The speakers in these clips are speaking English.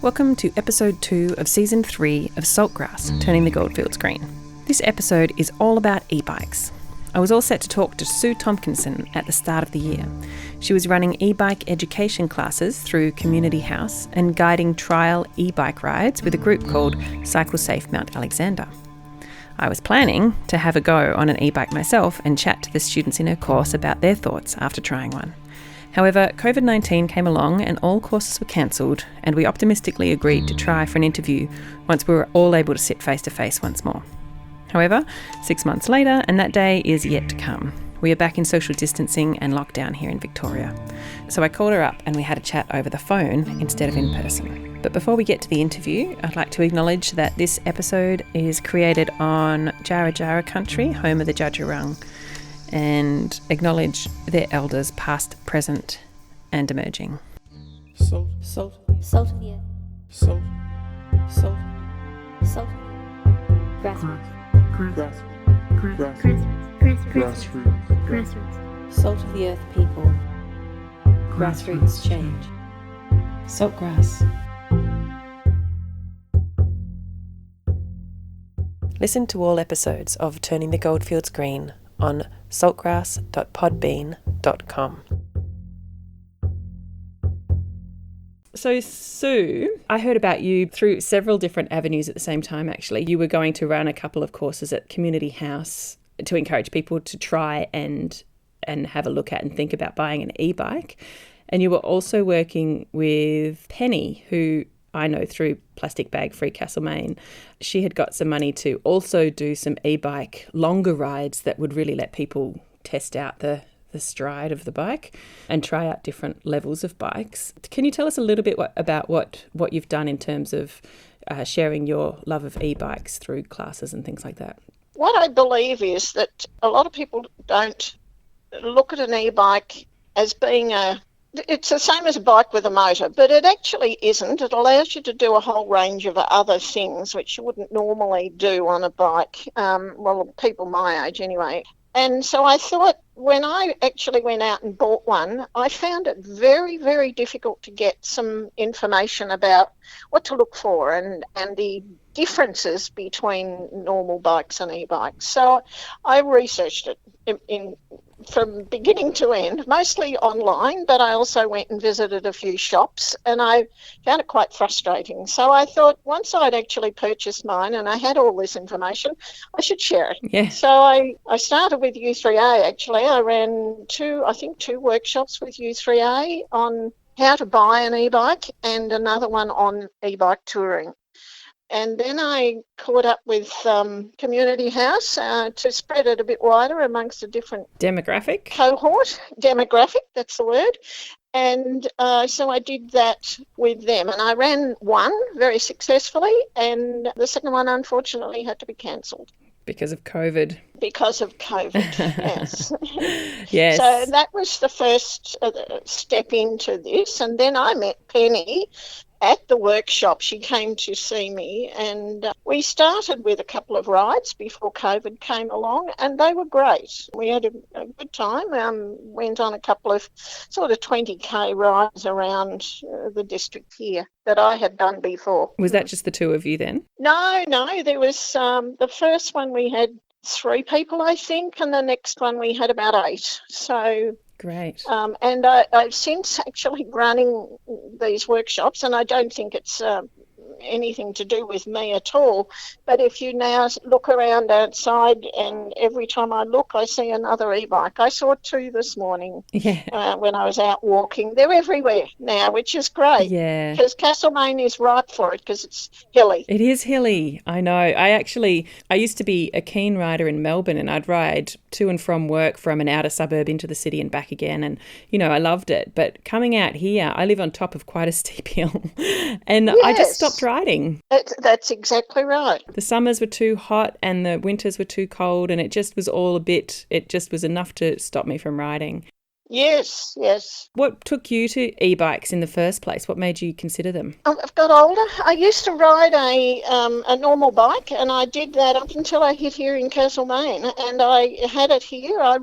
Welcome to episode 2 of season 3 of Saltgrass, Turning the Goldfields Green. This episode is all about e-bikes. I was all set to talk to Sue Tomkinson at the start of the year. She was running e-bike education classes through Community House and guiding trial e-bike rides with a group called Cycle Safe Mount Alexander. I was planning to have a go on an e-bike myself and chat to the students in her course about their thoughts after trying one. However, COVID-19 came along and all courses were cancelled, and we optimistically agreed to try for an interview once we were all able to sit face-to-face once more. However, 6 months later, and that day is yet to come. We are back in social distancing and lockdown here in Victoria. So I called her up and we had a chat over the phone instead of in person. But before we get to the interview, I'd like to acknowledge that this episode is created on Jaara country, home of the Dja Dja Wurrung, and acknowledge their elders past, present and emerging. Salt of the earth. Salt. Grassroots. Salt of the earth people. Grassroots change. Saltgrass. Listen to all episodes of Turning the Goldfields Green on saltgrass.podbean.com. So Sue, I heard about you through several different avenues at the same time actually. You were going to run a couple of courses at Community House to encourage people to try and have a look at and think about buying an e-bike. And you were also working with Penny, who I know through Plastic Bag Free Castlemaine. She had got some money to also do some e-bike longer rides that would really let people test out the stride of the bike and try out different levels of bikes. Can you tell us a little bit about what you've done in terms of sharing your love of e-bikes through classes and things like that? What I believe is that a lot of people don't look at an e-bike as being it's the same as a bike with a motor, but it actually isn't. It allows you to do a whole range of other things which you wouldn't normally do on a bike, people my age anyway. And so I thought when I actually went out and bought one, I found it very, very difficult to get some information about what to look for and the differences between normal bikes and e-bikes. So I researched it from beginning to end, mostly online, but I also went and visited a few shops and I found it quite frustrating. So I thought once I'd actually purchased mine and I had all this information, I should share it. Yeah. So I started with U3A actually. I ran two workshops with U3A on how to buy an e-bike and another one on e-bike touring. And then I caught up with Community House to spread it a bit wider amongst a different demographic, that's the word. And so I did that with them. And I ran one very successfully, and the second one unfortunately had to be cancelled. Because of COVID, yes. Yes. So that was the first step into this. And then I met Penny at the workshop. She came to see me and we started with a couple of rides before COVID came along and they were great. We had a good time, went on a couple of sort of 20k rides around the district here that I had done before. Was that just the two of you then? No, there was the first one we had 3 people I think and the next one we had about 8. So great. And I've since actually running these workshops, and I don't think it's anything to do with me at all, but if you now look around outside and every time I look I see another e-bike. I saw 2 this morning when I was out walking. They're everywhere now, which is great. Yeah. Because Castlemaine is ripe for it because it's hilly. It is hilly, I know. I used to be a keen rider in Melbourne and I'd ride to and from work from an outer suburb into the city and back again, and I loved it. But coming out here, I live on top of quite a steep hill and yes. I just stopped riding. That's exactly right. The summers were too hot and the winters were too cold, and it just was enough to stop me from riding. Yes. What took you to e-bikes in the first place? What made you consider them? I've got older. I used to ride a normal bike, and I did that up until I hit here in Castlemaine, and I had it here. I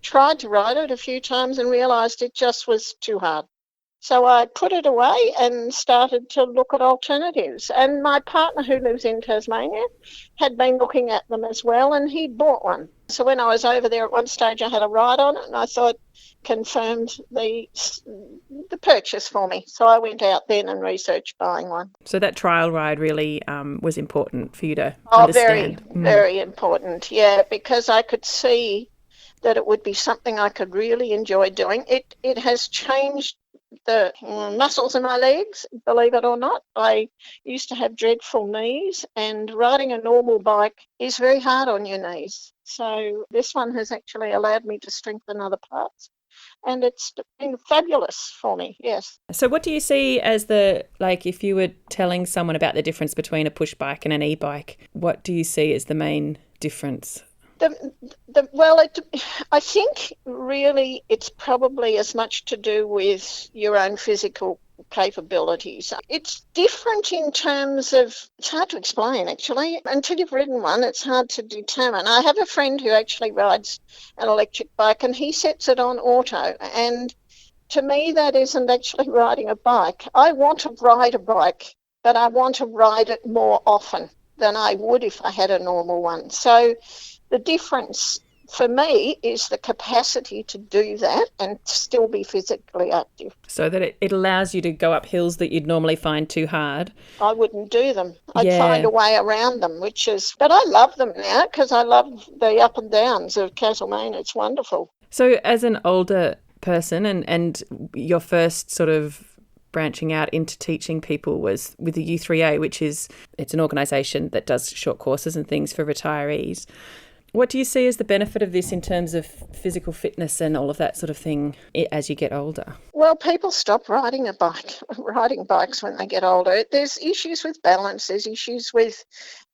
tried to ride it a few times and realised it just was too hard. So I put it away and started to look at alternatives. And my partner, who lives in Tasmania, had been looking at them as well, and he'd bought one. So when I was over there at one stage, I had a ride on it, and I thought confirmed the purchase for me. So I went out then and researched buying one. So that trial ride really was important for you to understand. Very important, yeah, because I could see that it would be something I could really enjoy doing. It has changed the muscles in my legs, believe it or not. I used to have dreadful knees, and riding a normal bike is very hard on your knees. So this one has actually allowed me to strengthen other parts, and it's been fabulous for me, yes. So what do you see as if you were telling someone about the difference between a push bike and an e-bike, what do you see as the main difference? I think really it's probably as much to do with your own physical capabilities. It's different in terms of, it's hard to explain actually. Until you've ridden one, it's hard to determine. I have a friend who actually rides an electric bike, and he sets it on auto, and to me that isn't actually riding a bike. I want to ride a bike, but I want to ride it more often than I would if I had a normal one. So the difference for me is the capacity to do that and still be physically active. So that it allows you to go up hills that you'd normally find too hard. I wouldn't do them. I'd find a way around them, but I love them now because I love the up and downs of Castlemaine. It's wonderful. So as an older person and your first sort of branching out into teaching people was with the U3A, it's an organisation that does short courses and things for retirees. What do you see as the benefit of this in terms of physical fitness and all of that sort of thing as you get older? Well, people stop riding bikes when they get older. There's issues with balance, there's issues with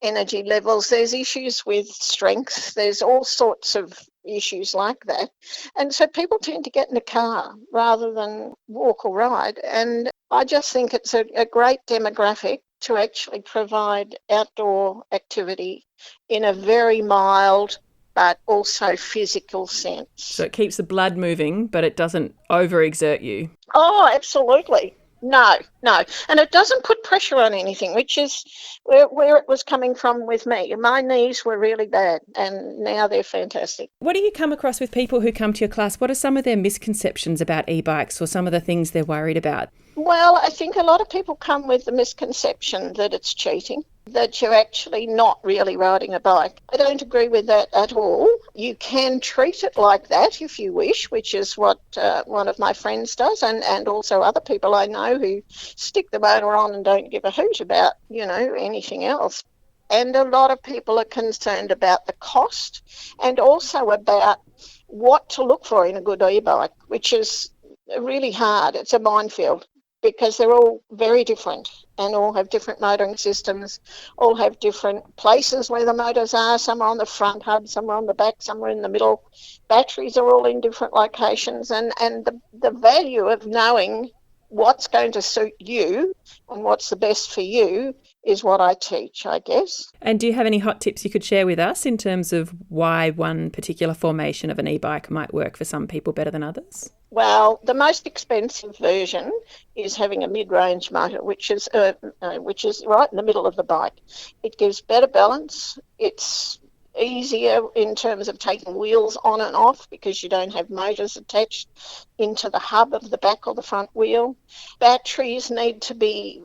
energy levels, there's issues with strength, there's all sorts of issues like that. And so people tend to get in a car rather than walk or ride. And I just think it's a great demographic to actually provide outdoor activity in a very mild but also physical sense. So it keeps the blood moving, but it doesn't overexert you. Oh, absolutely. No. And it doesn't put pressure on anything, which is where it was coming from with me. My knees were really bad, and now they're fantastic. What do you come across with people who come to your class? What are some of their misconceptions about e-bikes or some of the things they're worried about? Well, I think a lot of people come with the misconception that it's cheating, that you're actually not really riding a bike. I don't agree with that at all. You can treat it like that if you wish, which is what one of my friends does, and also other people I know who stick the motor on and don't give a hoot about, anything else. And a lot of people are concerned about the cost and also about what to look for in a good e-bike, which is really hard. It's a minefield, because they're all very different and all have different motoring systems, all have different places where the motors are. Some are on the front hub, some are on the back, some are in the middle. Batteries are all in different locations, and the value of knowing what's going to suit you and what's the best for you is what I teach, I guess. And do you have any hot tips you could share with us in terms of why one particular formation of an e-bike might work for some people better than others? Well, the most expensive version is having a mid-range motor, which is right in the middle of the bike. It gives better balance. It's easier in terms of taking wheels on and off because you don't have motors attached into the hub of the back or the front wheel. Batteries need to be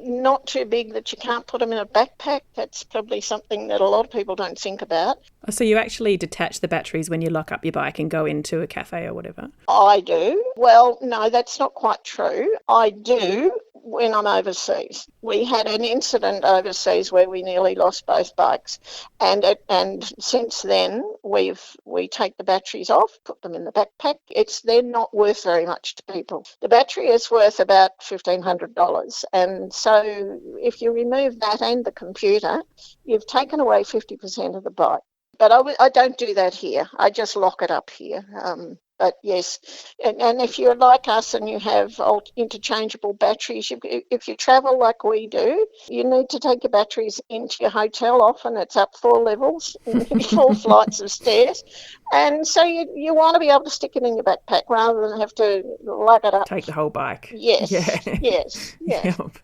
not too big that you can't put them in a backpack. That's probably something that a lot of people don't think about. So you actually detach the batteries when you lock up your bike and go into a cafe or whatever? I do. Well, no, that's not quite true. I do when I'm overseas. We had an incident overseas where we nearly lost both bikes, and since then we take the batteries off, put them in the backpack. They're not worth very much to people. The battery is worth about $1,500, and so if you remove that and the computer, you've taken away 50% of the bike. But I don't do that here. I just lock it up here. But yes, and if you're like us and you have interchangeable batteries, if you travel like we do, you need to take your batteries into your hotel often. It's up 4 levels, 4 flights of stairs, And so you want to be able to stick it in your backpack rather than have to lug it up. Take the whole bike. Yes, Yeah. yes. Yep.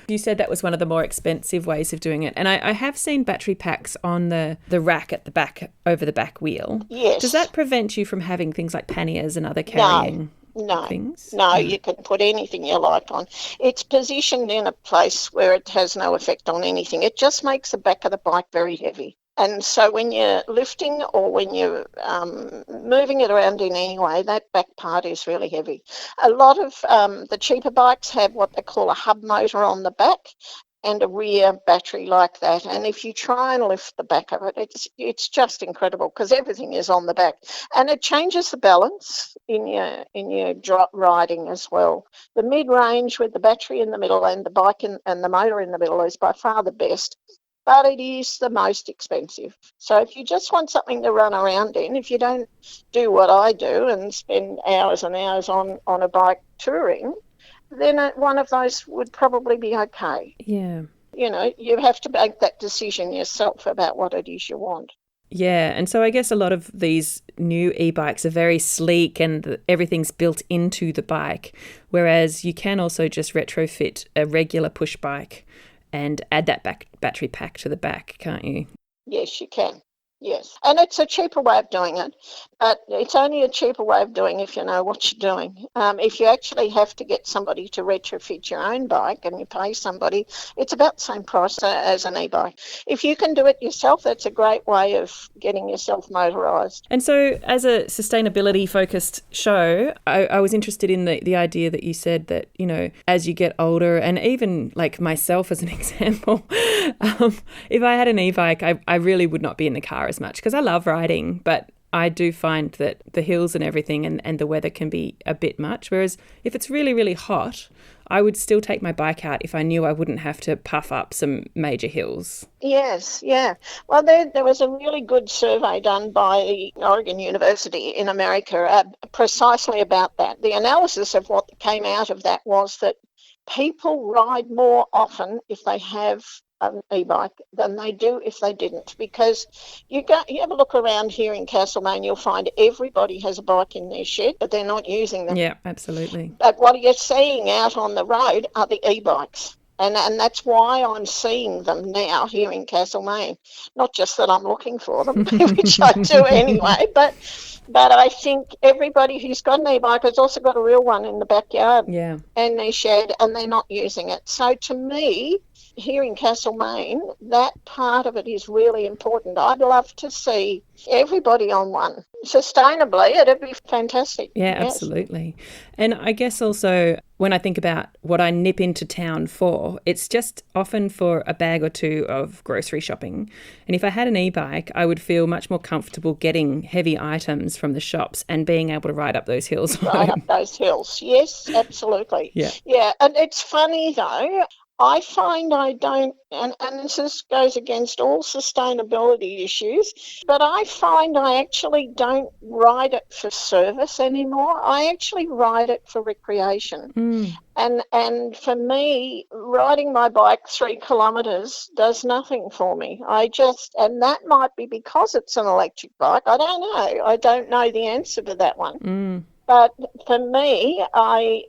You said that was one of the more expensive ways of doing it. And I have seen battery packs on the rack at the back, over the back wheel. Yes. Does that prevent you from having things like panniers and other carrying things? No, you can put anything you like on. It's positioned in a place where it has no effect on anything. It just makes the back of the bike very heavy. And so when you're lifting or when you're moving it around in any way, that back part is really heavy. A lot of the cheaper bikes have what they call a hub motor on the back and a rear battery like that. And if you try and lift the back of it, it's just incredible because everything is on the back. And it changes the balance in your drop riding as well. The mid-range with the battery in the middle and the bike and the motor in the middle is by far the best. But it is the most expensive. So if you just want something to run around in, if you don't do what I do and spend hours and hours on a bike touring, then one of those would probably be okay. Yeah. You know, you have to make that decision yourself about what it is you want. Yeah, and so I guess a lot of these new e-bikes are very sleek and everything's built into the bike, whereas you can also just retrofit a regular push bike and add that battery pack to the back, can't you? Yes, you can. Yes. And it's a cheaper way of doing it, but it's only a cheaper way of doing if you know what you're doing. If you actually have to get somebody to retrofit your own bike and you pay somebody, it's about the same price as an e-bike. If you can do it yourself, that's a great way of getting yourself motorised. And so as a sustainability-focused show, I was interested in the idea that you said that, you know, as you get older, and even like myself as an example, if I had an e-bike, I really would not be in the car as much because I love riding, but I do find that the hills and everything and the weather can be a bit much. Whereas if it's really, really hot, I would still take my bike out if I knew I wouldn't have to puff up some major hills. Yes, yeah. Well, there was a really good survey done by the Oregon University in America precisely about that. The analysis of what came out of that was that people ride more often if they have an e-bike than they do if they didn't, because you have a look around here in Castlemaine, you'll find everybody has a bike in their shed, but they're not using them. Yeah, absolutely. But what you're seeing out on the road are the e-bikes. And that's why I'm seeing them now here in Castlemaine. Not just that I'm looking for them, which I do anyway, but I think everybody who's got an e-bike has also got a real one in the backyard and their shed, and they're not using it. So to me, here in Castlemaine, that part of it is really important. I'd love to see everybody on one. Sustainably, it'd be fantastic. Yeah, yes. Absolutely. And I guess also when I think about what I nip into town for, it's just often for a bag or two of grocery shopping. And if I had an e-bike, I would feel much more comfortable getting heavy items from the shops and being able to ride up those hills. Ride up those hills. Yes, absolutely. Yeah. And it's funny though, I find I don't, and this goes against all sustainability issues, but I find I actually don't ride it for service anymore. I actually ride it for recreation. And for me, riding my bike 3 kilometres does nothing for me. And that might be because it's an electric bike. I don't know. I don't know the answer to that one. But for me, I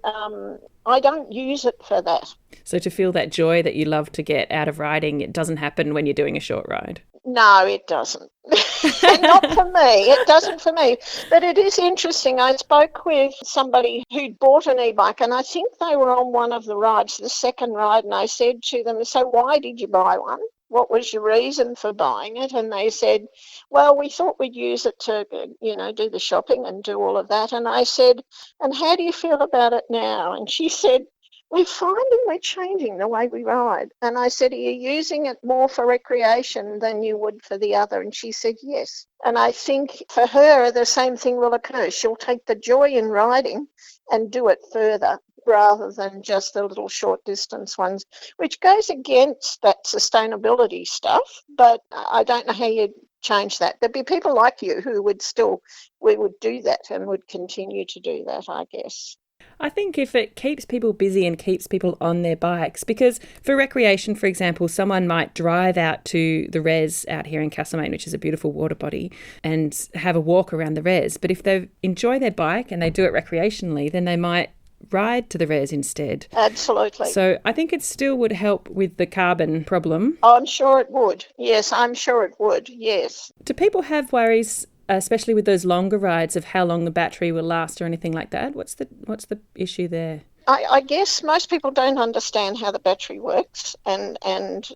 don't use it for that. So to feel that joy that you love to get out of riding, it doesn't happen when you're doing a short ride? No, it doesn't. Not for me. It doesn't for me. But it is interesting. I spoke with somebody who'd bought an e-bike, and I think they were on one of the rides, the second ride, and I said to them, so why did you buy one? What was your reason for buying it? And they said, well, we thought we'd use it to, do the shopping and do all of that. And I said, and how do you feel about it now? And she said, we're finding we're changing the way we ride. And I said, are you using it more for recreation than you would for the other? And she said, yes. And I think for her, the same thing will occur. She'll take the joy in riding and do it further, rather than just the little short distance ones, which goes against that sustainability stuff. But I don't know how you'd change that. There'd be people like you who we would do that and would continue to do that, I guess. I think if it keeps people busy and keeps people on their bikes, because for recreation, for example, someone might drive out to the res out here in Castlemaine, which is a beautiful water body, and have a walk around the res. But if they enjoy their bike and they do it recreationally, then they might ride to the res instead. Absolutely. So I think it still would help with the carbon problem. I'm sure it would. Yes, I'm sure it would. Yes. Do people have worries, especially with those longer rides, of how long the battery will last or anything like that? What's the issue there? I guess most people don't understand how the battery works, and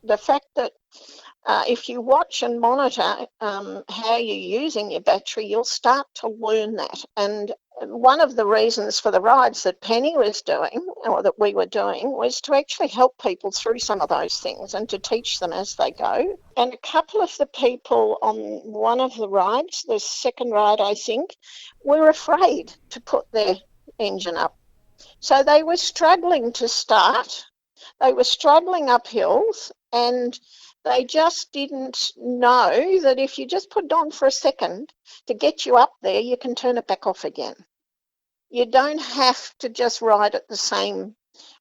the fact that if you watch and monitor how you're using your battery, you'll start to learn that. And one of the reasons for the rides that Penny was doing, or that we were doing, was to actually help people through some of those things and to teach them as they go. And a couple of the people on one of the rides, the second ride I think, were afraid to put their engine up. So they were struggling to start. They were struggling up hills, and they just didn't know that if you just put it on for a second to get you up there, you can turn it back off again. You don't have to just ride at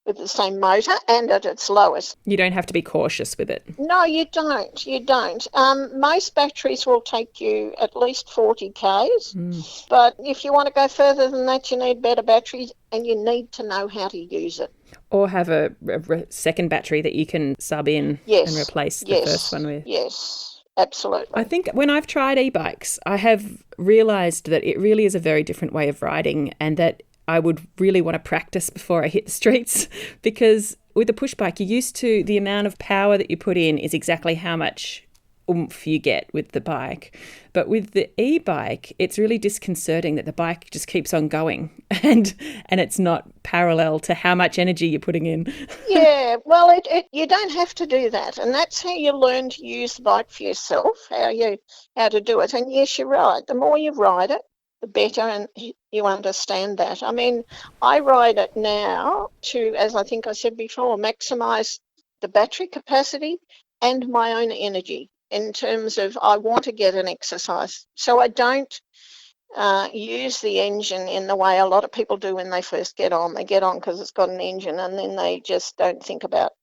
with the same motor and at its lowest. You don't have to be cautious with it. No, you don't. You don't. Most batteries will take you at least 40 k's, but if you want to go further than that, you need better batteries, and you need to know how to use it. Or have a second battery that you can sub in and replace the first one with. Yes, absolutely. I think when I've tried e-bikes, I have realised that it really is a very different way of riding, and that I would really want to practice before I hit the streets, because with a push bike, you're used to the amount of power that you put in is exactly how much oomph you get with the bike. But with the e-bike, it's really disconcerting that the bike just keeps on going and it's not parallel to how much energy you're putting in. Yeah, well, you don't have to do that, and that's how you learn to use the bike for yourself, how to do it. And yes, you're right. The more you ride it, the better, and you understand that. I mean, I ride it now to, as I think I said before, maximise the battery capacity and my own energy in terms of I want to get an exercise. So I don't use the engine in the way a lot of people do when they first get on. They get on because it's got an engine, and then they just don't think about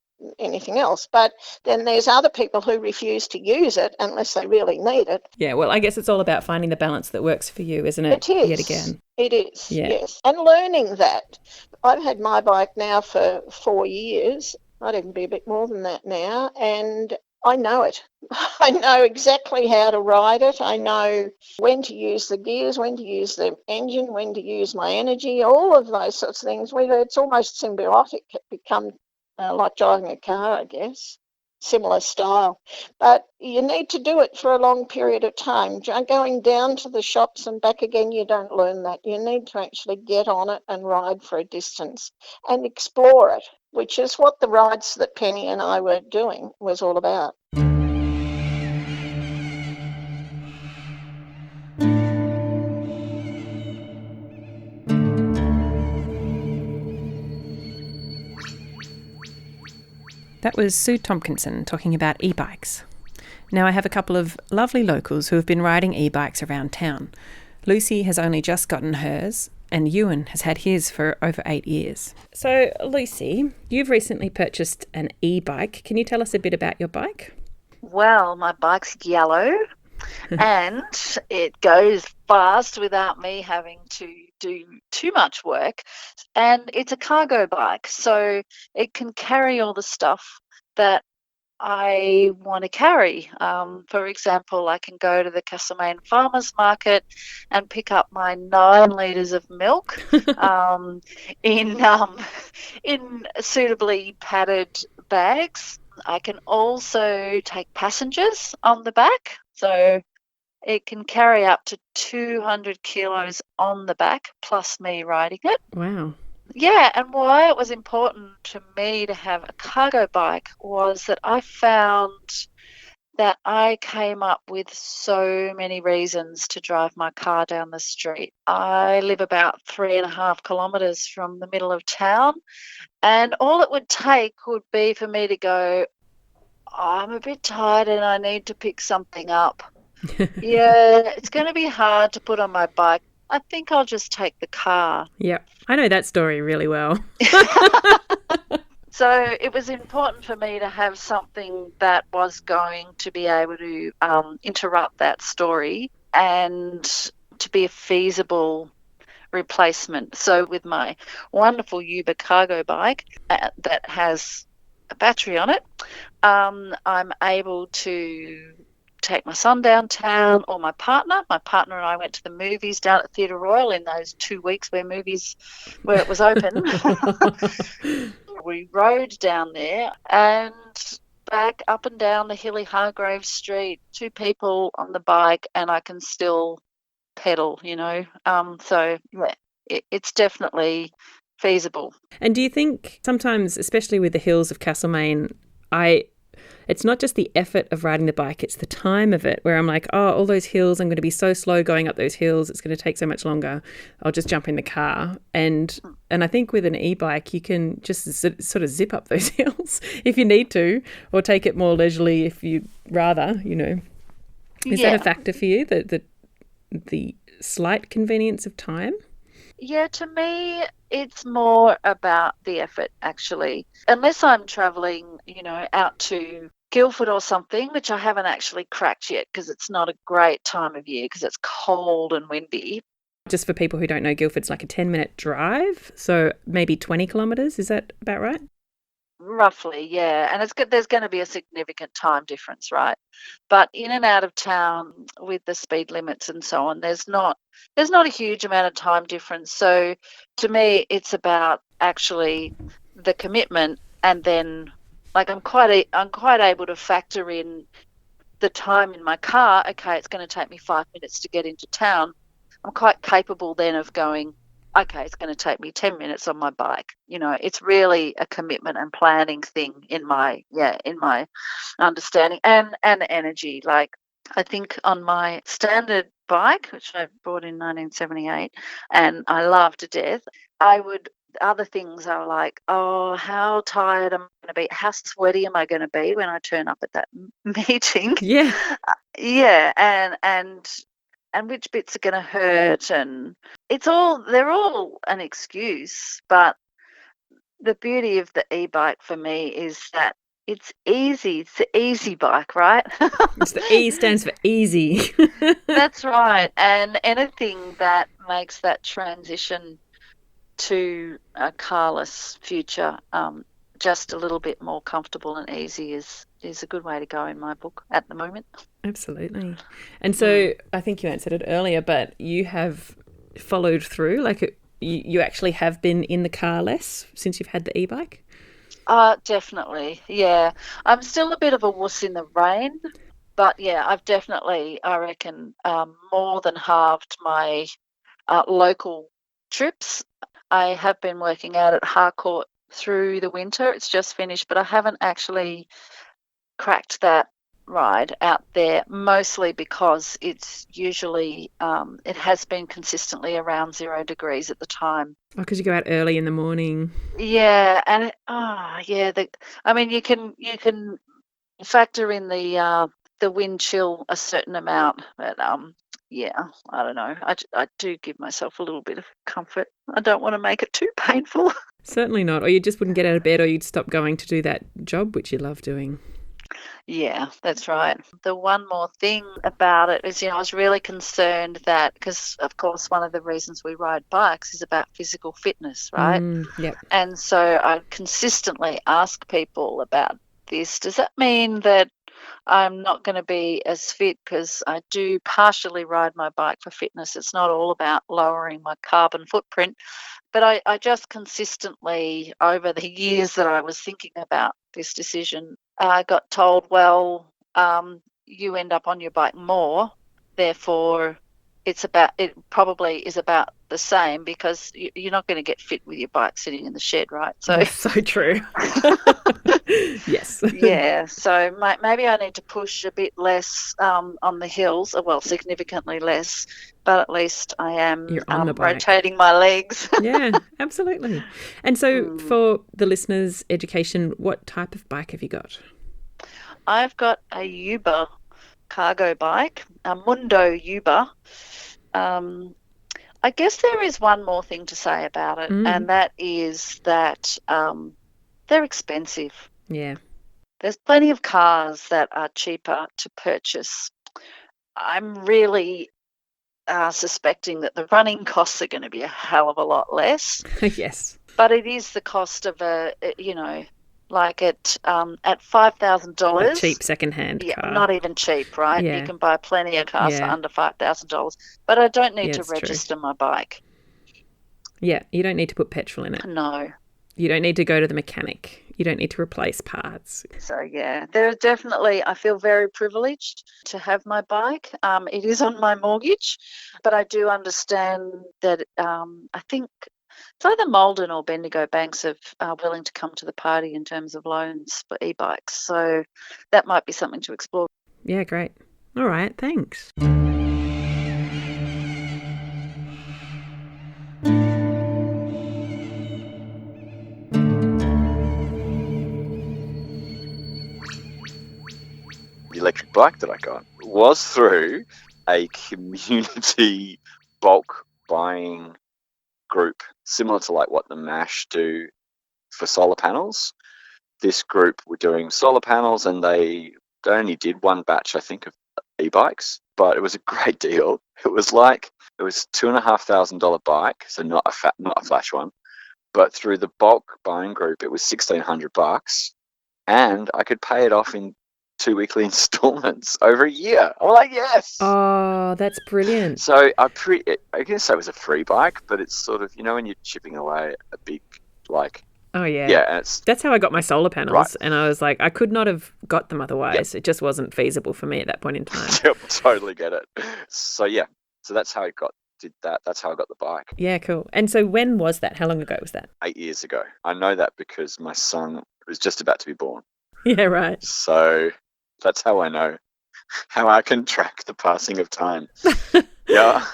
anything else. But then there's other people who refuse to use it unless they really need it. Yeah, well, I guess it's all about finding the balance that works for you, isn't it? It is. Yet again. It is, yeah. Yes. And learning that. I've had my bike now for 4 years. I'd even be a bit more than that now. And I know it. I know exactly how to ride it. I know when to use the gears, when to use the engine, when to use my energy, all of those sorts of things. It's almost symbiotic. It becomes like driving a car, I guess, similar style. But you need to do it for a long period of time. Going down to the shops and back again, you don't learn that. You need to actually get on it and ride for a distance and explore it, which is what the rides that Penny and I were doing was all about. That was Sue Tomkinson talking about e-bikes. Now I have a couple of lovely locals who have been riding e-bikes around town. Lucy has only just gotten hers, and Euan has had his for over 8 years. So, Lucy, you've recently purchased an e-bike. Can you tell us a bit about your bike? Well, my bike's yellow and it goes fast without me having to do too much work. And it's a cargo bike, so it can carry all the stuff that I want to carry. For example, I can go to the Castlemaine farmers market and pick up my 9 litres of milk in suitably padded bags. I can also take passengers on the back, so it can carry up to 200 kilos on the back, plus me riding it. Wow. Yeah, and why it was important to me to have a cargo bike was that I found that I came up with so many reasons to drive my car down the street. I live about 3.5 kilometres from the middle of town, and all it would take would be for me to go, I'm a bit tired and I need to pick something up. Yeah, it's going to be hard to put on my bike I think I'll just take the car. Yeah, I know that story really well. So it was important for me to have something that was going to be able to interrupt that story and to be a feasible replacement. So with my wonderful Uber cargo bike that has a battery on it, I'm able to take my son downtown, or my partner. My partner and I went to the movies down at Theatre Royal in those 2 weeks where it was open. We rode down there and back up and down the hilly Hargrave Street, 2 people on the bike, and I can still pedal, So yeah, it's definitely feasible. And do you think sometimes, especially with the hills of Castlemaine, it's not just the effort of riding the bike, it's the time of it, where I'm like, oh, all those hills, I'm going to be so slow going up those hills, it's going to take so much longer, I'll just jump in the car. And I think with an e-bike, you can just sort of zip up those hills if you need to, or take it more leisurely if you rather, Is that a factor for you, the slight convenience of time? Yeah, to me, it's more about the effort, actually. Unless I'm travelling, out to Guildford or something, which I haven't actually cracked yet because it's not a great time of year because it's cold and windy. Just for people who don't know, Guildford's like a 10-minute drive, so maybe 20 kilometres. Is that about right? Roughly, yeah. And there's going to be a significant time difference, right? But in and out of town with the speed limits and so on, there's not a huge amount of time difference. So to me, it's about actually the commitment, and then like I'm quite able to factor in the time in my car. Okay, it's going to take me 5 minutes to get into town. I'm quite capable then of going, okay, it's going to take me 10 minutes on my bike. It's really a commitment and planning thing in my understanding and energy. Like I think on my standard bike, which I bought in 1978 and I love to death, other things are like, oh, how tired am I going to be? How sweaty am I going to be when I turn up at that meeting? Yeah. Yeah, and which bits are going to hurt, and they're all an excuse. But the beauty of the e-bike for me is that it's easy. It's the easy bike, right? It's the E stands for easy. That's right. And anything that makes that transition to a carless future just a little bit more comfortable and easy is a good way to go in my book at the moment. Absolutely. And so I think you answered it earlier, but you have followed through, like you actually have been in the car less since you've had the e-bike? Definitely, yeah. I'm still a bit of a wuss in the rain, but yeah, I've definitely, I reckon, more than halved my local trips. I have been working out at Harcourt through the winter. It's just finished, but I haven't actually cracked that ride out there, mostly because it's usually it has been consistently around 0 degrees at the time. Oh, because you go out early in the morning. Yeah, and you can factor in the wind chill a certain amount, but yeah, I don't know. I do give myself a little bit of comfort. I don't want to make it too painful. Certainly not. Or you just wouldn't get out of bed, or you'd stop going to do that job which you love doing. Yeah, that's right. The one more thing about it is, I was really concerned that, because of course one of the reasons we ride bikes is about physical fitness, right? Yep. And so I consistently ask people about this. Does that mean that I'm not going to be as fit? Because I do partially ride my bike for fitness. It's not all about lowering my carbon footprint. But I just consistently, over the years that I was thinking about this decision, I got told, well, you end up on your bike more, therefore it probably is about the same, because you're not going to get fit with your bike sitting in the shed, right? So that's so true. Yes. Yeah, so maybe I need to push a bit less on the hills, well, significantly less, but at least I am rotating my legs. Yeah, absolutely. And so for the listeners' education, what type of bike have you got? I've got a Uber cargo bike, a Mundo Uber. I guess there is one more thing to say about it, and that is that they're expensive. Yeah. There's plenty of cars that are cheaper to purchase. I'm really suspecting that the running costs are going to be a hell of a lot less. Yes. But it is the cost of like at $5,000. A cheap second-hand Yeah, car. not even cheap, right? Yeah. You can buy plenty of cars for Yeah. under $5,000. But I don't need to it's true. register my bike. Yeah, you don't need to put petrol in it. No. You don't need to go to the mechanic. You don't need to replace parts. So, yeah, there are definitely, I feel very privileged to have my bike. It is on my mortgage, but I do understand that I think it's either Malden or Bendigo banks are willing to come to the party in terms of loans for e-bikes. So that might be something to explore. Yeah, great. All right, thanks. The electric bike that I got was through a community bulk buying group, similar to like what the MASH do for solar panels. This group were doing solar panels, and they only did one batch, I think, of e-bikes, but it was a great deal. It was $2,500 bike, so not a flash one, but through the bulk buying group, it was $1,600, and I could pay it off in 2 weekly installments over a year. I'm like, yes. Oh, that's brilliant. So I guess say it was a free bike, but it's sort of, when you're chipping away a big, like, Oh, yeah. yeah, That's how I got my solar panels. Right. And I was like, I could not have got them otherwise. It just wasn't feasible for me at that point in time. Yep, totally get it. So yeah, so that's how did that. That's how I got the bike. Yeah, cool. And so when was that? How long ago was that? 8 years ago. I know that because my son was just about to be born. Yeah, right. So that's how I know how I can track the passing of time. Yeah.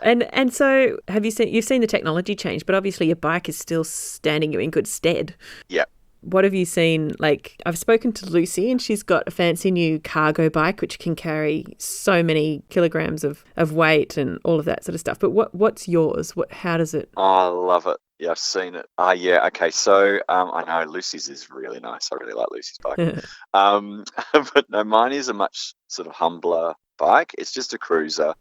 And so you've seen the technology change, but obviously your bike is still standing you in good stead. Yeah. What have you seen? Like, I've spoken to Lucy, and she's got a fancy new cargo bike which can carry so many kilograms of weight and all of that sort of stuff. But what's yours? How does it? Oh, I love it. Yeah, I've seen it. Yeah, okay. So I know Lucy's is really nice. I really like Lucy's bike. But no, mine is a much sort of humbler bike. It's just a cruiser.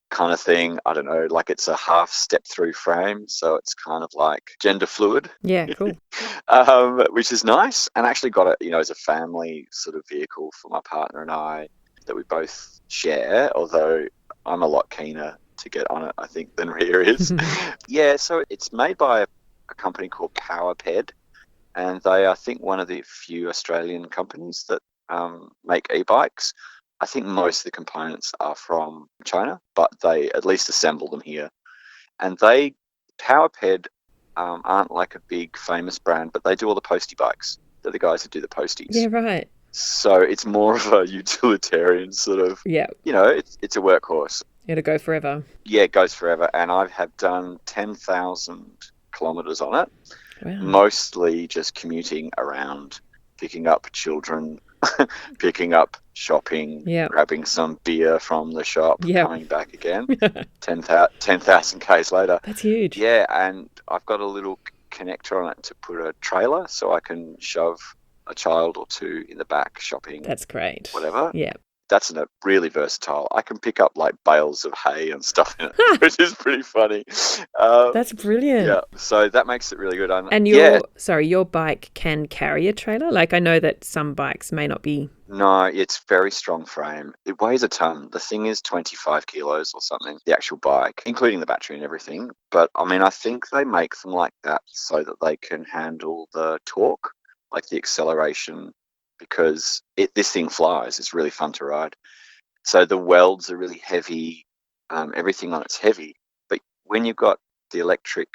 Kind of thing. I don't know, like it's a half step through frame, so it's kind of like gender fluid. Yeah, cool. Which is nice, and I actually got it, as a family sort of vehicle for my partner and I that we both share, although I'm a lot keener to get on it, I think, than Rhea is. Yeah, so it's made by a company called PowerPed, and they are, I think, one of the few Australian companies that make e-bikes. I think most of the components are from China, but they at least assemble them here. And PowerPed aren't like a big famous brand, but they do all the postie bikes. They're the guys who do the posties. Yeah, right. So it's more of a utilitarian sort of, it's a workhorse. It'll go forever. Yeah, it goes forever. And I have done 10,000 kilometres on it, Wow. Mostly just commuting around, picking up children, picking up shopping, grabbing some beer from the shop, coming back again, 10,000 Ks later. That's huge. Yeah, and I've got a little connector on it to put a trailer so I can shove a child or two in the back shopping. That's great. Whatever. Yeah. That's really versatile. I can pick up like bales of hay and stuff in it, which is pretty funny. That's brilliant. Yeah, so that makes it really good. And your bike can carry a trailer? Like, I know that some bikes may not be. No, it's very strong frame. It weighs a ton. The thing is 25 kilos or something, the actual bike, including the battery and everything. But I mean, I think they make them like that so that they can handle the torque, like the acceleration, because this thing flies. It's really fun to ride. So the welds are really heavy. Everything on it's heavy. But when you've got the electric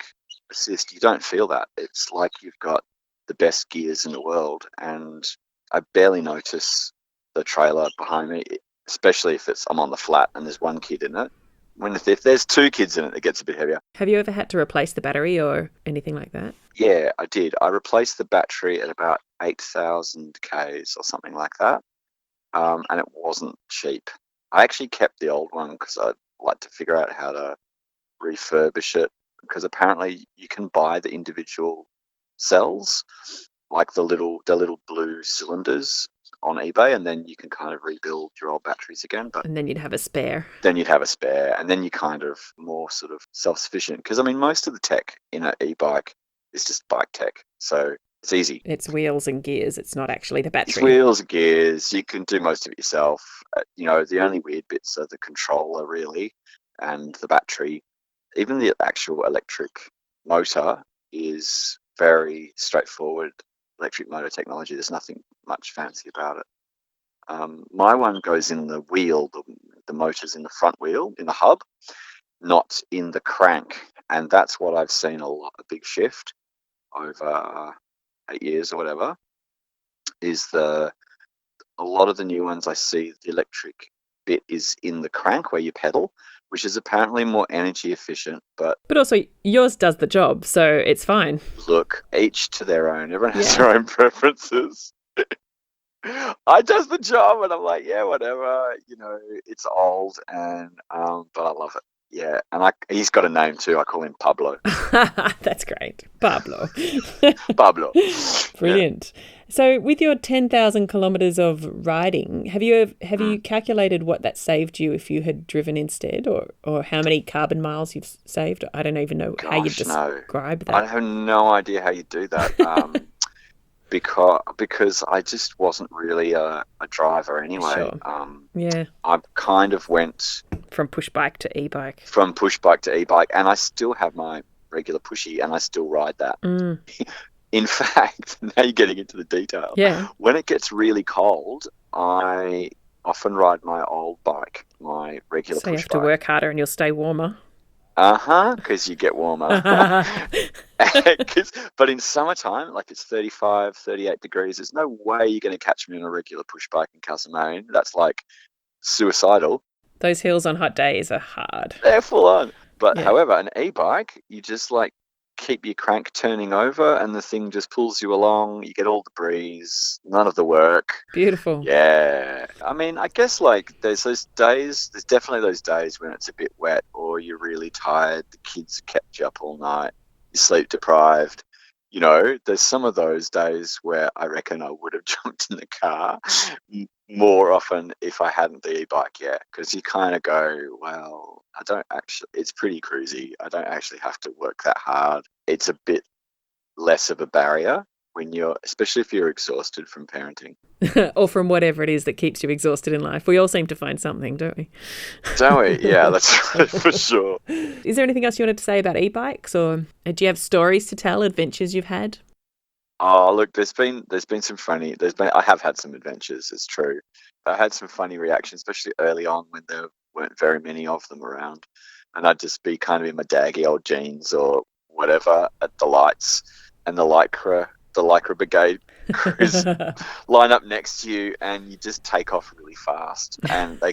assist, you don't feel that. It's like you've got the best gears in the world. And I barely notice the trailer behind me, especially if I'm on the flat and there's one kid in it. If there's two kids in it, it gets a bit heavier. Have you ever had to replace the battery or anything like that? Yeah, I did. I replaced the battery at about 8,000 Ks or something like that, and it wasn't cheap. I actually kept the old one because I'd like to figure out how to refurbish it, because apparently you can buy the individual cells, like the little blue cylinders on eBay, and then you can kind of rebuild your old batteries again. But And then you'd have a spare. then you'd have a spare, and then you're kind of more sort of self-sufficient. Because, I mean, most of the tech in an e-bike is just bike tech, so it's easy. It's wheels and gears. It's not actually the battery. It's wheels and gears. You can do most of it yourself. The only weird bits are the controller, really, and the battery. Even the actual electric motor is very straightforward electric motor technology. There's nothing much fancy about it. My one goes in the wheel. The motor's in the front wheel, in the hub, not in the crank. And that's what I've seen a big shift over 8 years or whatever, is a lot of the new ones I see, the electric bit is in the crank where you pedal, which is apparently more energy efficient. But also yours does the job, so it's fine. Look, each to their own. Everyone has their own preferences. I does the job, and I'm like, yeah, whatever. It's old, and but I love it. Yeah, and he's got a name too. I call him Pablo. That's great, Pablo. Pablo. Brilliant. Yeah. So, with your 10,000 kilometres of riding, have you calculated what that saved you if you had driven instead, or how many carbon miles you've saved? I don't even know how you describe that. I have no idea how you do that. Because I just wasn't really a driver anyway. Sure. I kind of went from push bike to e-bike. And I still have my regular pushy, and I still ride that. In fact, now you're getting into the detail. Yeah. When it gets really cold, I often ride my old bike, my regular push bike. So you have to work harder and you'll stay warmer. Because you get warmer. But in summertime, like it's 35, 38 degrees, there's no way you're going to catch me on a regular push bike in Castlemaine. That's like suicidal. Those hills on hot days are hard. They're full on. But however, an e-bike, you just like keep your crank turning over and the thing just pulls you along. You get all the breeze, none of the work. Beautiful. Yeah. I mean, I guess like there's definitely those days when it's a bit wet or you're really tired, the kids kept you up all night, you're sleep deprived. There's some of those days where I reckon I would have jumped in the car more often if I hadn't the e-bike yet, because you kind of go, well, it's pretty cruisy. I don't actually have to work that hard. It's a bit less of a barrier especially if you're exhausted from parenting. Or from whatever it is that keeps you exhausted in life. We all seem to find something, don't we? Don't we? Yeah, that's right, for sure. Is there anything else you wanted to say about e-bikes, or do you have stories to tell, adventures you've had? Oh, look, there's been some funny. I have had some adventures. It's true. I had some funny reactions, especially early on when there weren't very many of them around, and I'd just be kind of in my daggy old jeans or whatever at the lights, and the Lycra brigade crews line up next to you, and you just take off really fast, and they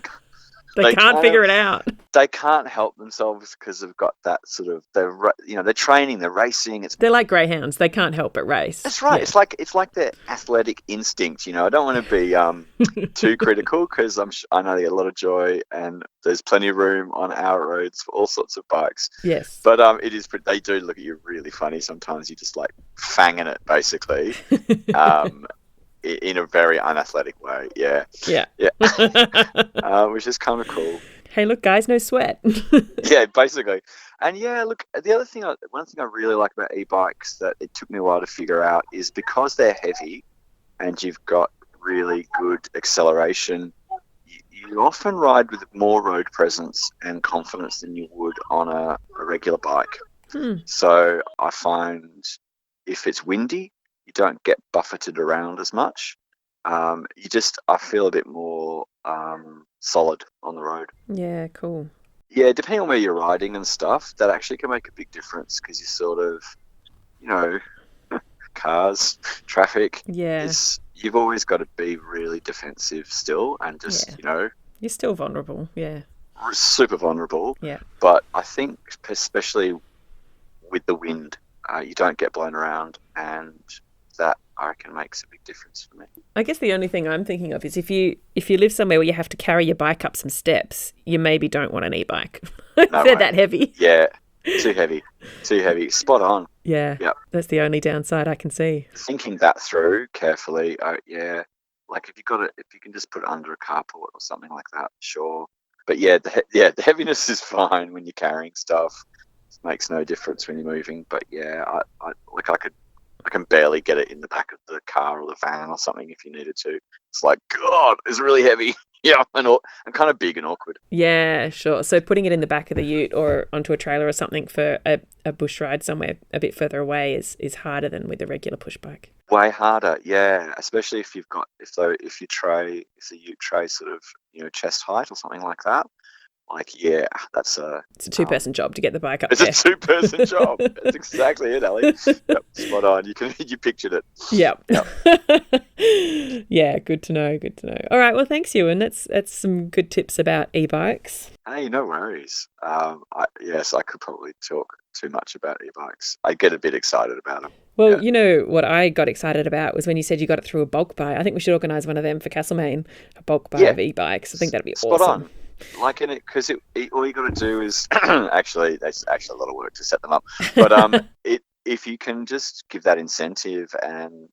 can't figure it out. They can't help themselves because they've got that sort of they're training, they're racing. They're like greyhounds. They can't help but race. That's right. Yeah. It's like their athletic instinct. I don't want to be too critical because I know they get a lot of joy, and there's plenty of room on our roads for all sorts of bikes. Yes. But they do look at you really funny sometimes. You're just like fanging it basically. In a very unathletic way, yeah. Which is kind of cool. Hey, look, guys, no sweat. Yeah, basically. And yeah, look, one thing I really like about e-bikes that it took me a while to figure out is because they're heavy and you've got really good acceleration, you often ride with more road presence and confidence than you would on a regular bike. So I find if it's windy, you don't get buffeted around as much. I feel a bit more solid on the road. Yeah, cool. Yeah, depending on where you're riding and stuff, that actually can make a big difference because you sort of, cars, traffic. Yeah. You've always got to be really defensive still and just, You're still vulnerable, yeah. Super vulnerable. Yeah. But I think especially with the wind, you don't get blown around, and that I reckon makes a big difference for me. I guess the only thing I'm thinking of is if you live somewhere where you have to carry your bike up some steps, you maybe don't want an e-bike. They're that heavy. Yeah, Too heavy. Too heavy. Spot on. Yeah, Yep. that's the only downside I can see. Thinking that through carefully, yeah. Like if you can just put it under a carport or something like that, sure. But yeah, the heaviness is fine when you're carrying stuff. It makes no difference when you're moving. But yeah, I can barely get it in the back of the car or the van or something if you needed to. It's like, God, it's really heavy. Yeah, and kind of big and awkward. Yeah, sure. So putting it in the back of the ute or onto a trailer or something for a bush ride somewhere a bit further away is harder than with a regular push bike. Way harder, yeah. Especially if you've got if the ute tray sort of chest height or something like that. Like, yeah, it's a 2-person job to get the bike up it's there. a 2-person job. That's exactly it, Allie. Yep, spot on. You pictured it. Yep. Yeah, good to know. All right, well, thanks, Euan. That's some good tips about e-bikes. Hey, no worries. I could probably talk too much about e-bikes. I get a bit excited about them. Well, you know what I got excited about was when you said you got it through a bulk buy. I think we should organise one of them for Castlemaine, a bulk buy of e-bikes. I think that'd be spot awesome. On. Like in it, because all you got to do is actually, there's actually a lot of work to set them up. But if you can just give that incentive and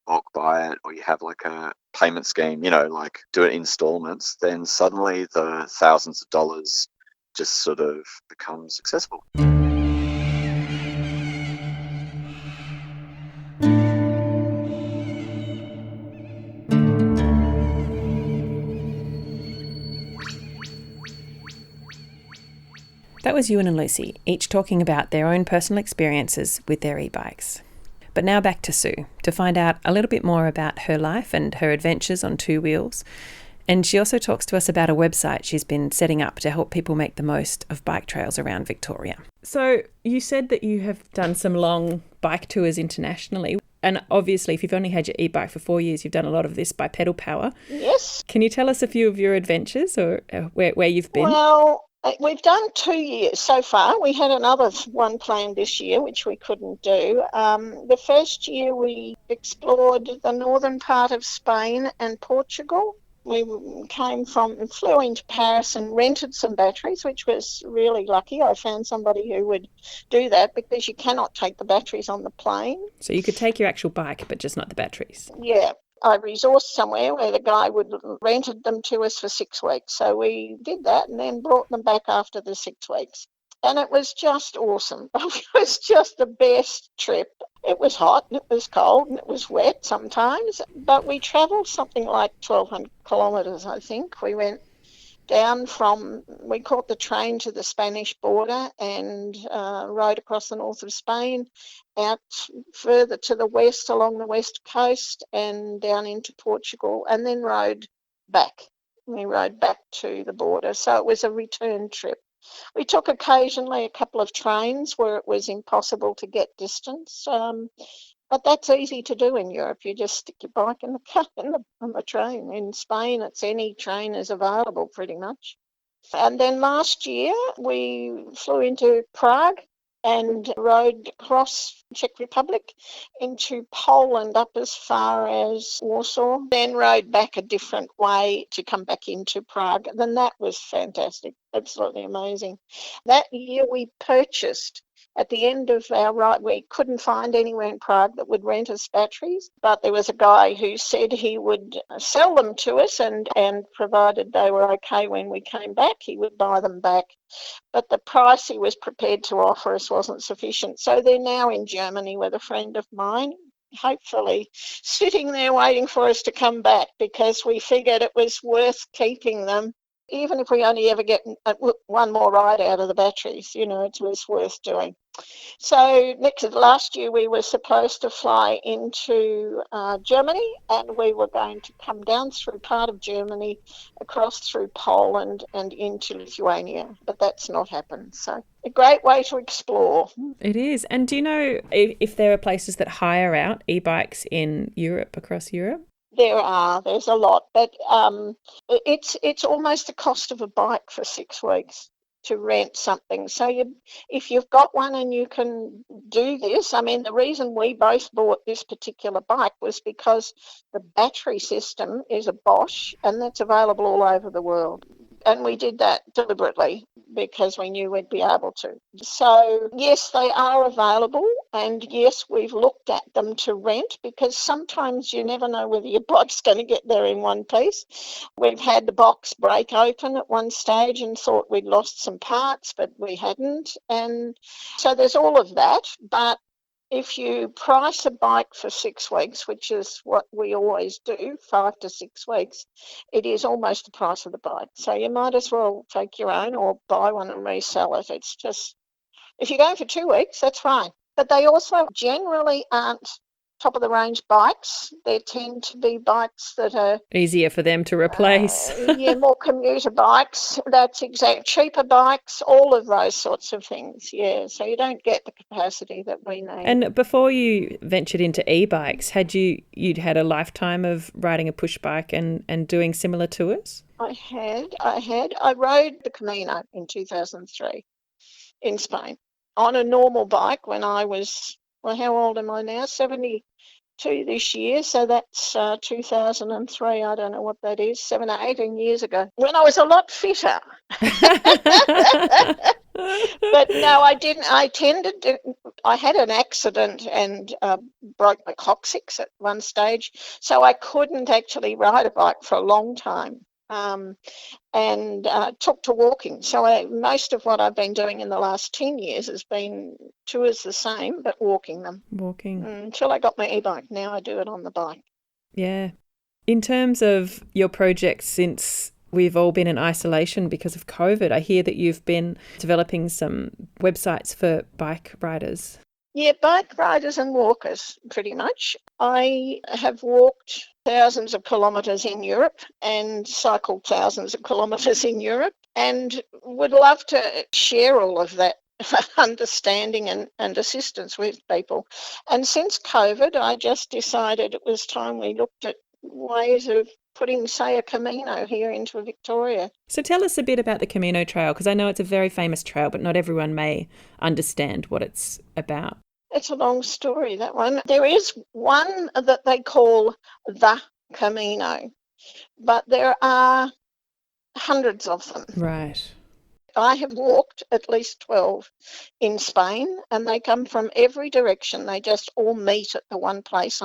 bulk buy it, or you have like a payment scheme, like do it in installments, then suddenly the thousands of dollars just sort of become successful. That was Euan and Lucy, each talking about their own personal experiences with their e-bikes. But now back to Sue, to find out a little bit more about her life and her adventures on 2 wheels. And she also talks to us about a website she's been setting up to help people make the most of bike trails around Victoria. So you said that you have done some long bike tours internationally. And obviously, if you've only had your e-bike for 4 years, you've done a lot of this by pedal power. Yes. Can you tell us a few of your adventures or where you've been? Well, we've done 2 years so far. We had another one planned this year, which we couldn't do. The first year we explored the northern part of Spain and Portugal. We flew into Paris and rented some batteries, which was really lucky. I found somebody who would do that because you cannot take the batteries on the plane. So you could take your actual bike, but just not the batteries. Yeah. I resourced somewhere where the guy would rented them to us for 6 weeks. So we did that and then brought them back after the 6 weeks. And it was just awesome. It was just the best trip. It was hot and it was cold and it was wet sometimes, but we travelled something like 1,200 kilometres, I think. We went down we caught the train to the Spanish border and rode across the north of Spain, out further to the west along the west coast and down into Portugal, and then rode back. We rode back to the border. So it was a return trip. We took occasionally a couple of trains where it was impossible to get distance, but that's easy to do in Europe. You just stick your bike in the car on the train. In Spain, it's any train is available pretty much. And then last year, we flew into Prague and rode across Czech Republic into Poland up as far as Warsaw, then rode back a different way to come back into Prague. Then that was fantastic, absolutely amazing. That year we purchased, at the end of our ride, we couldn't find anywhere in Prague that would rent us batteries, but there was a guy who said he would sell them to us and provided they were okay when we came back, he would buy them back. But the price he was prepared to offer us wasn't sufficient. So they're now in Germany with a friend of mine, hopefully sitting there waiting for us to come back, because we figured it was worth keeping them. Even if we only ever get one more ride out of the batteries, it was worth doing. So last year we were supposed to fly into Germany, and we were going to come down through part of Germany, across through Poland and into Lithuania, but that's not happened. So a great way to explore. It is. And do you know if there are places that hire out e-bikes in Europe, across Europe? There's a lot, but it's almost the cost of a bike for 6 weeks to rent something. So if you've got one and you can do this, I mean, the reason we both bought this particular bike was because the battery system is a Bosch, and that's available all over the world. And we did that deliberately because we knew we'd be able to. So, yes, they are available. And yes, we've looked at them to rent because sometimes you never know whether your bike's going to get there in one piece. We've had the box break open at one stage and thought we'd lost some parts, but we hadn't. And so there's all of that. But if you price a bike for 6 weeks, which is what we always do, 5 to 6 weeks, it is almost the price of the bike. So you might as well take your own or buy one and resell it. It's just, if you're going for 2 weeks, that's fine. But they also generally aren't top of the range bikes. They tend to be bikes that are easier for them to replace. more commuter bikes. That's exact. Cheaper bikes, all of those sorts of things. Yeah, so you don't get the capacity that we need. And before you ventured into e-bikes, you'd had a lifetime of riding a push bike and doing similar tours? I had. I rode the Camino in 2003 in Spain on a normal bike when I was, well, how old am I now? 72 this year, so that's 2003. I don't know what that is, 18 years ago, when I was a lot fitter. But no, I didn't. I had an accident and broke my coccyx at one stage, so I couldn't actually ride a bike for a long time. And took to walking. So most of what I've been doing in the last 10 years has been tours the same, but walking them. Until I got my e-bike. Now I do it on the bike. Yeah. In terms of your projects since we've all been in isolation because of COVID, I hear that you've been developing some websites for bike riders. Yeah, bike riders and walkers, pretty much. I have walked thousands of kilometres in Europe and cycled thousands of kilometres in Europe and would love to share all of that understanding and assistance with people. And since COVID, I just decided it was time we looked at ways of putting, say, a Camino here into Victoria. So tell us a bit about the Camino Trail, because I know it's a very famous trail, but not everyone may understand what it's about. It's a long story, that one. There is one that they call the Camino, but there are hundreds of them. Right. I have walked at least 12 in Spain, and they come from every direction. They just all meet at the one place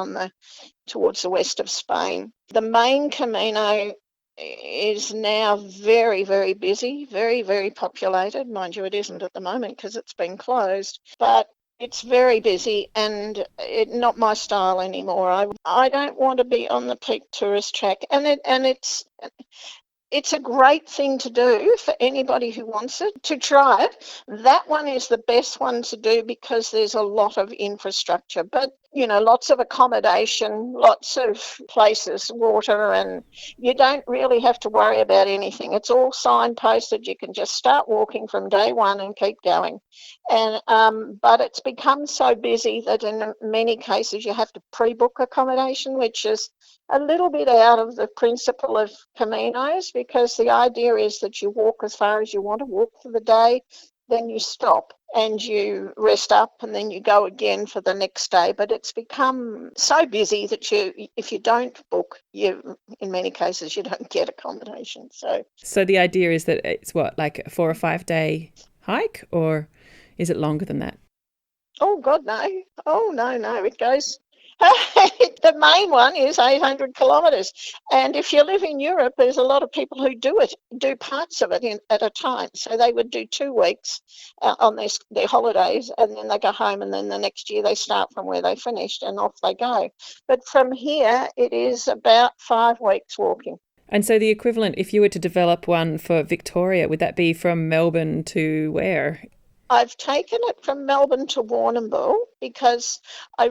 towards the west of Spain. The main Camino is now very, very busy, very, very populated. Mind you, it isn't at the moment because it's been closed, but it's very busy and not my style anymore. I don't want to be on the peak tourist track, and it's a great thing to do for anybody who wants it, to try it. That one is the best one to do because there's a lot of infrastructure, but, lots of accommodation, lots of places, water, and you don't really have to worry about anything. It's all signposted. You can just start walking from day one and keep going. And but it's become so busy that in many cases you have to pre-book accommodation, which is a little bit out of the principle of Caminos, because the idea is that you walk as far as you want to walk for the day, then you stop and you rest up and then you go again for the next day. But it's become so busy that if you don't book, in many cases you don't get accommodation. So the idea is that it's like a 4 or 5 day hike, or is it longer than that? Oh God, no. Oh no, it goes. The main one is 800 kilometres, and if you live in Europe, there's a lot of people who do parts of it at a time. So they would do 2 weeks on their holidays, and then they go home, and then the next year they start from where they finished, and off they go. But from here, it is about 5 weeks walking. And so the equivalent, if you were to develop one for Victoria, would that be from Melbourne to where? I've taken it from Melbourne to Warrnambool because I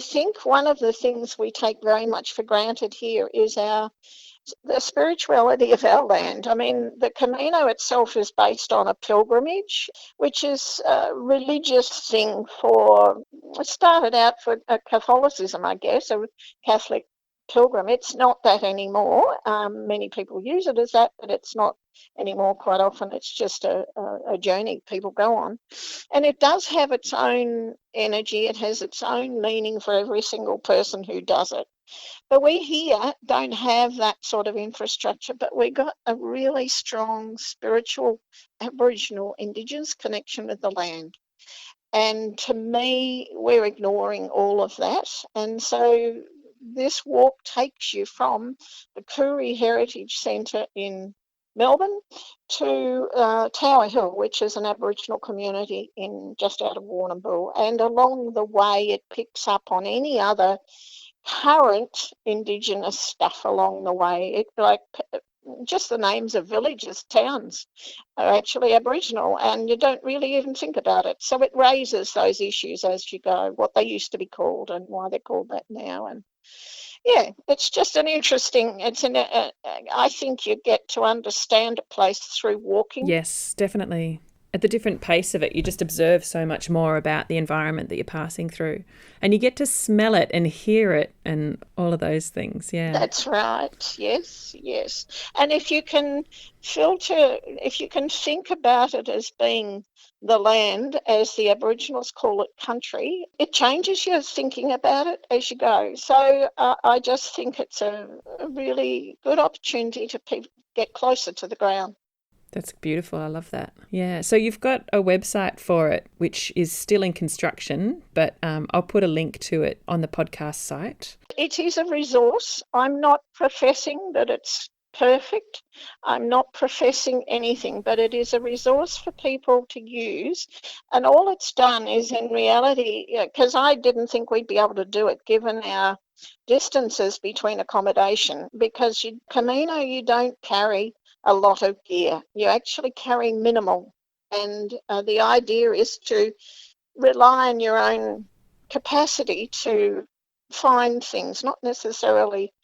think one of the things we take very much for granted here is the spirituality of our land. I mean, the Camino itself is based on a pilgrimage, which is a religious thing it started out for Catholicism, I guess, a Catholic pilgrim. It's not that anymore. Many people use it as that, but it's not anymore. Quite often it's just a journey people go on. And it does have its own energy. It has its own meaning for every single person who does it. But we here don't have that sort of infrastructure, but we got a really strong spiritual Aboriginal Indigenous connection with the land. And to me, we're ignoring all of that. And so this walk takes you from the Koori Heritage Centre in Melbourne to Tower Hill, which is an Aboriginal community in just out of Warrnambool. And along the way, it picks up on any other current Indigenous stuff along the way. It like just the names of villages, towns are actually Aboriginal, and you don't really even think about it. So it raises those issues as you go, what they used to be called and why they're called that now. And yeah, it's just an interesting, I think you get to understand a place through walking. Yes, definitely. At the different pace of it, you just observe so much more about the environment that you're passing through. And you get to smell it and hear it and all of those things, yeah. That's right, yes, yes. And if you can think about it as being the land, as the Aboriginals call it, country, it changes your thinking about it as you go. So I just think it's a really good opportunity to get closer to the ground. That's beautiful. I love that. Yeah. So you've got a website for it, which is still in construction, but I'll put a link to it on the podcast site. It is a resource. I'm not professing that it's perfect. I'm not professing anything, but it is a resource for people to use. And all it's done is, in reality, because I didn't think we'd be able to do it given our distances between accommodation, because Camino, you don't carry a lot of gear. You actually carry minimal. And the idea is to rely on your own capacity to find things, not necessarily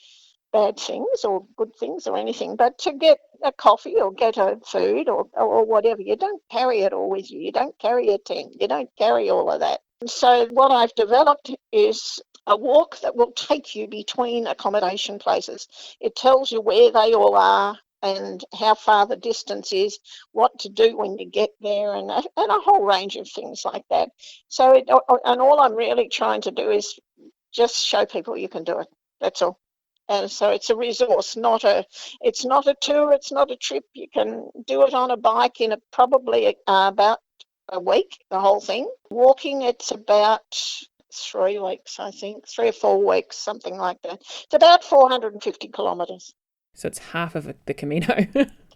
bad things or good things or anything, but to get a coffee or get a food or whatever. You don't carry it all with you. You don't carry a tent. You don't carry all of that. And so what I've developed is a walk that will take you between accommodation places. It tells you where they all are and how far the distance is, what to do when you get there, and a whole range of things like that. So, and all I'm really trying to do is just show people you can do it. That's all. And so it's a resource, it's not a tour, it's not a trip. You can do it on a bike in probably about a week, the whole thing. Walking, it's about 3 weeks, I think, 3 or 4 weeks, something like that. It's about 450 kilometres. So it's half of the Camino.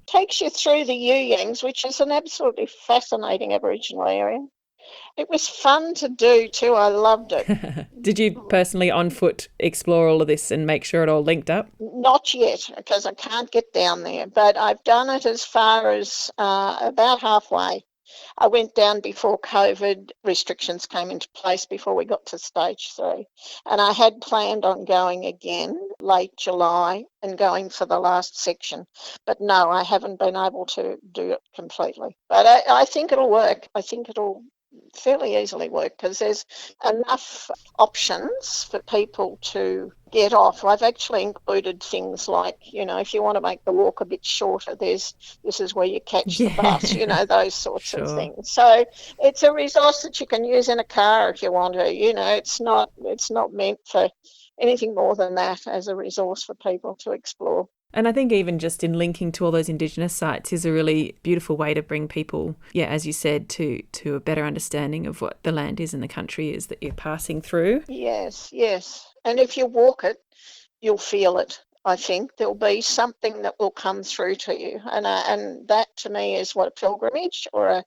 Takes you through the Euans, which is an absolutely fascinating Aboriginal area. It was fun to do too. I loved it. Did you personally on foot explore all of this and make sure it all linked up? Not yet, because I can't get down there, but I've done it as far as about halfway. I went down before COVID restrictions came into place, before we got to stage 3. And I had planned on going again late July and going for the last section. But no, I haven't been able to do it completely. But I think it'll work. I think it'll fairly easily work, because there's enough options for people to get off. I've actually included things like, if you want to make the walk a bit shorter, this is where you catch the bus, those sorts of things. So it's a resource that you can use in a car if you want to. It's not meant for anything more than that, as a resource for people to explore. And I think even just in linking to all those Indigenous sites is a really beautiful way to bring people, as you said, to a better understanding of what the land is and the country is that you're passing through. Yes, yes. And if you walk it, you'll feel it. I think there'll be something that will come through to you. And that to me is what a pilgrimage or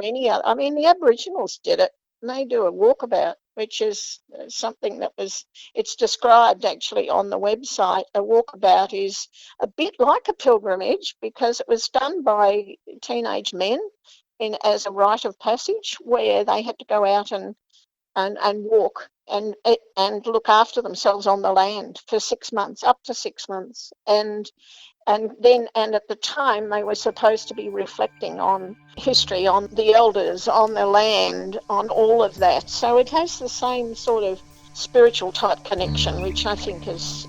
any other. I mean, the Aboriginals did it. And they do a walkabout, which is something it's described actually on the website. A walkabout is a bit like a pilgrimage, because it was done by teenage men as a rite of passage, where they had to go out and walk and look after themselves on the land for 6 months, up to 6 months. And at the time they were supposed to be reflecting on history, on the elders, on the land, on all of that. So it has the same sort of spiritual type connection, which I think is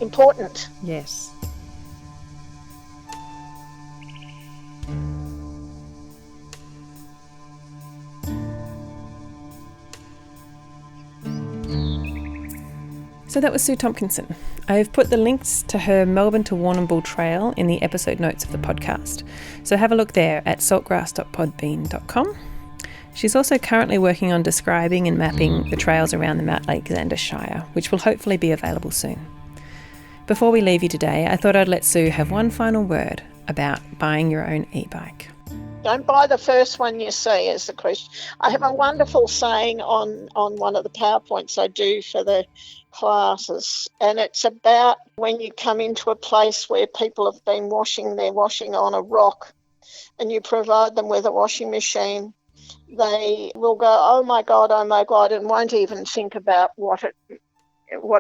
important. Yes. So that was Sue Tomkinson. I've put the links to her Melbourne to Warrnambool trail in the episode notes of the podcast, so have a look there at saltgrass.podbean.com. She's also currently working on describing and mapping the trails around the Mount Alexander Shire, which will hopefully be available soon. Before we leave you today, I thought I'd let Sue have one final word about buying your own e-bike. Don't buy the first one you see, is the question. I have a wonderful saying on one of the PowerPoints I do for the classes, and it's about when you come into a place where people have been washing their washing on a rock and you provide them with a washing machine, they will go, oh my God, and won't even think about what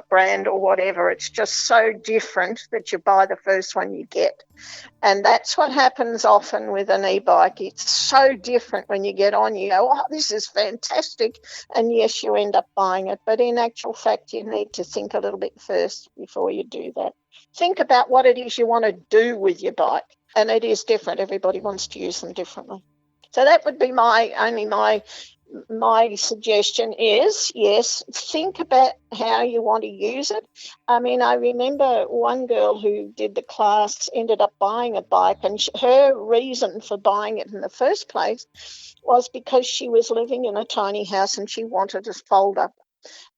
brand or whatever. It's just so different that you buy the first one you get. And that's what happens often with an e-bike. It's so different when you get on. You go, oh, this is fantastic. And yes, you end up buying it. But in actual fact, you need to think a little bit first before you do that. Think about what it is you want to do with your bike. And it is different. Everybody wants to use them differently. So that would be my suggestion is, yes, think about how you want to use it. I mean, I remember one girl who did the class ended up buying a bike, and her reason for buying it in the first place was because she was living in a tiny house and she wanted a fold-up.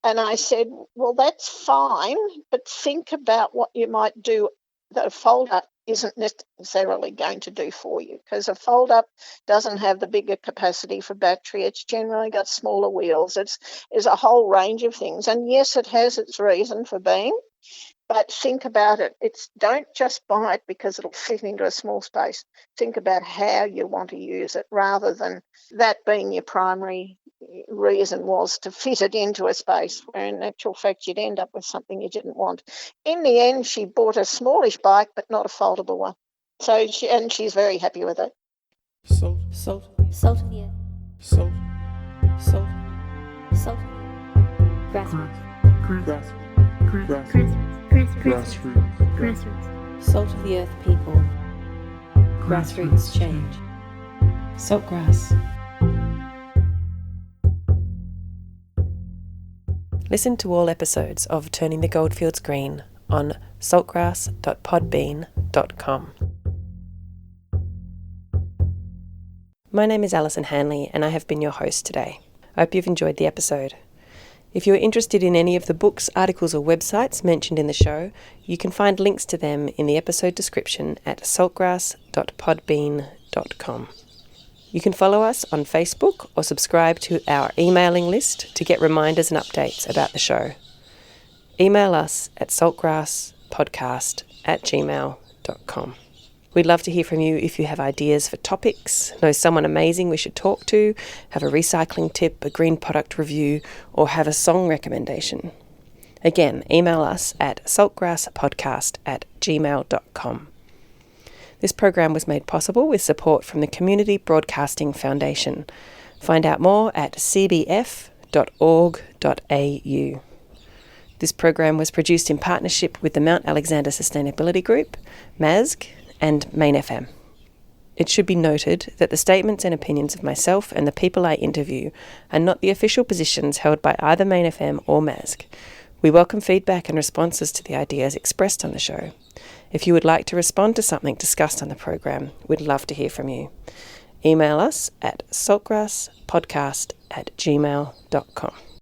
And I said, well, that's fine, but think about what you might do that a fold-up isn't necessarily going to do for you, because a fold-up doesn't have the bigger capacity for battery. It's generally got smaller wheels. There's a whole range of things. And yes, it has its reason for being, but think about it. Don't just buy it because it'll fit into a small space. Think about how you want to use it, rather than that being your primary reason was to fit it into a space, where in actual fact you'd end up with something you didn't want. In the end, she bought a smallish bike, but not a foldable one. So she's very happy with it. Salt of the earth. Salt. Grassroots. Salt of the earth people. Grassroots change. Saltgrass. Listen to all episodes of Turning the Goldfields Green on saltgrass.podbean.com. My name is Alison Hanley and I have been your host today. I hope you've enjoyed the episode. If you're interested in any of the books, articles or websites mentioned in the show, you can find links to them in the episode description at saltgrass.podbean.com. You can follow us on Facebook or subscribe to our emailing list to get reminders and updates about the show. Email us at saltgrasspodcast@gmail.com. We'd love to hear from you if you have ideas for topics, know someone amazing we should talk to, have a recycling tip, a green product review, or have a song recommendation. Again, email us at saltgrasspodcast@gmail.com. This program was made possible with support from the Community Broadcasting Foundation. Find out more at cbf.org.au. This program was produced in partnership with the Mount Alexander Sustainability Group, MASG, and Main FM. It should be noted that the statements and opinions of myself and the people I interview are not the official positions held by either Main FM or MASG. We welcome feedback and responses to the ideas expressed on the show. If you would like to respond to something discussed on the program, we'd love to hear from you. Email us at saltgrasspodcast@gmail.com.